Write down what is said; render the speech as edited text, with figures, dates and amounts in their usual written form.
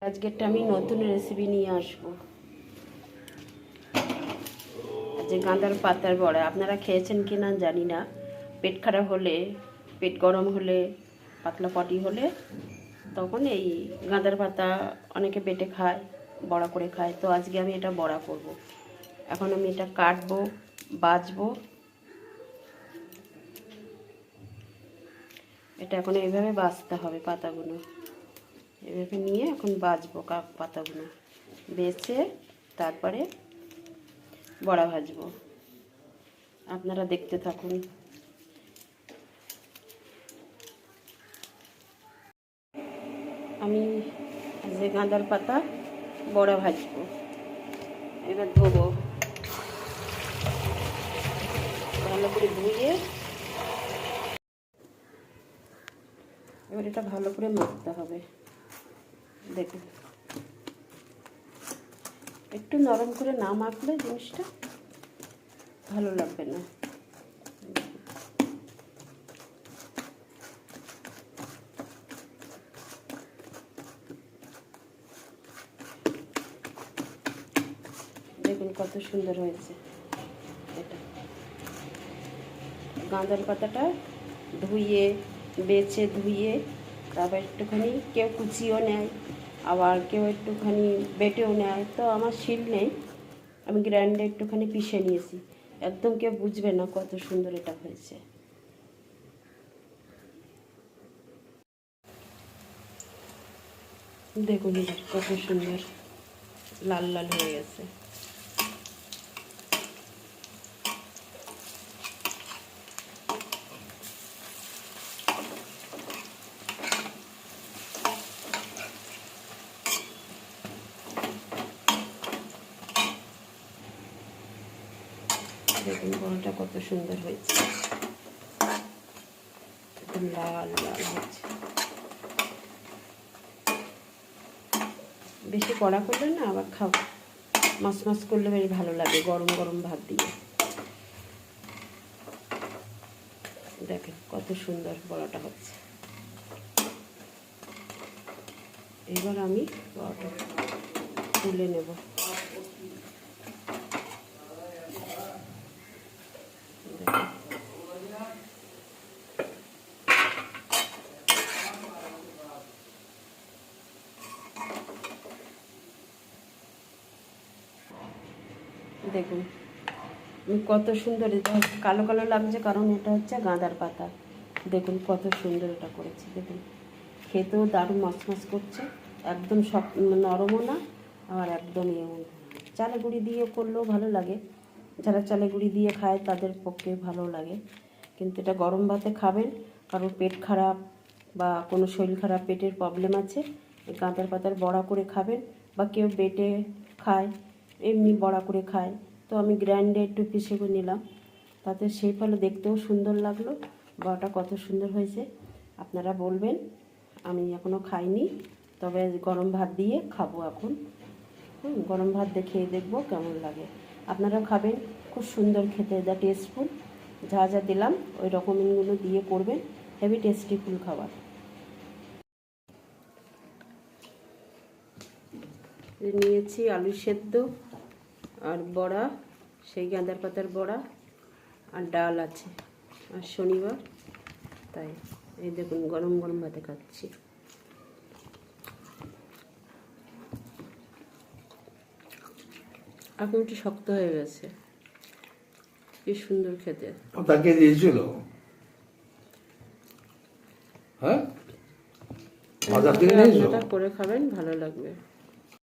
আজকেরটা আমি নতুন রেসিপি নিয়ে আসবো। আজকে গাঁদার পাতার বড়া। আপনারা খেয়েছেন কি না জানি না। পেট খারাপ হলে, পেট গরম হলে, পাতলা পটি হলে তখন এই গাঁদার পাতা অনেকে পেটে খায়, বড়া করে খায়। তো আজকে আমি এটা বড়া করব। এখন আমি এটা কাটবো, বাছবো। এটা এখন এইভাবে বাছতে হবে পাতাগুলো। এভাবে নিয়ে এখন বাছবো পাতাগুলো, বেছে তারপরে বড়া ভাজবো। আপনারা দেখতে থাকুন। আমি যে গাঁদার পাতা বড়া ভাজবো, এবার ধোবো ভালো করে, ধুয়ে এবার এটা ভালো করে মাখতে হবে। দেখুন, একটু নরম করে না মাখলে জিনিসটা ভালো লাগবে না। দেখুন কত সুন্দর হয়েছে। এটা গাঁদার পাতাটা ধুয়ে, বেছে ধুয়ে তারপর একটুখানি কেউ কুচিও নেয়, আবার কেউ একটুখানি বেটেও নেয়। তো আমার শিল নেই, আমি গ্রাইন্ডারে একটুখানি পিষে নিয়েছি। একদম কেউ বুঝবে না কত সুন্দর এটা হয়েছে। দেখুন কত সুন্দর লাল লাল হয়ে গেছে। দেখুন বড়াটা কত সুন্দর হয়েছে, লাল লাল হচ্ছে। বেশি কড়া করলে না আবার খাবো, মাছ মাছ করলে বেশ ভালো লাগে গরম গরম ভাত দিয়ে। দেখেন কত সুন্দর বড়াটা হচ্ছে। এবার আমি বড়াটা তুলে নেব। দেখুন কত সুন্দর, এটা কালো কালো লাগছে কারণ এটা হচ্ছে গাঁদার পাতা। দেখুন কত সুন্দর এটা করেছি। দেখুন খেতেও দারুণ মচমচ করছে, একদম সব নরমও না আর একদম ইয়েও না। চালে গুঁড়ি দিয়ে করলেও ভালো লাগে, যারা চালে গুঁড়ি দিয়ে খায় তাদের পক্ষে ভালো লাগে। কিন্তু এটা গরম ভাতে খাবেন, কারোর পেট খারাপ বা কোনো শরীর খারাপ, পেটের প্রবলেম আছে, এই গাঁদার পাতার বড়া করে খাবেন। বা কেউ বেটে খায়, এমনি বড়া করে খায়। তো আমি গ্রাইন্ডারে একটু পিষে নিলাম, তাতে সেই ফলে দেখতেও সুন্দর লাগলো। বড়াটা কত সুন্দর হয়েছে আপনারা বলবেন। আমি এখনও খাইনি, তবে গরম ভাত দিয়ে খাবো এখন। গরম ভাত দিয়ে খেয়ে দেখবো কেমন লাগে। আপনারা খাবেন, খুব সুন্দর খেতে, যা টেস্টফুল। যা যা দিলাম ওই রকমগুলো দিয়ে করবেন, হেভি টেস্টিফুল খাবার। নিয়েছি আলু সেদ্ধ আর বড়া, সেই গাঁদার পাতার বড়া, আর ডাল আছে, আর শনিবার তাই। এই দেখুন গরম গরম ভাতে খাচ্ছি। এখন একটু শক্ত হয়ে গেছে, কি সুন্দর খেতে। তাকে দিয়েছিল, হ্যাঁ, করে খাবেন, ভালো লাগবে।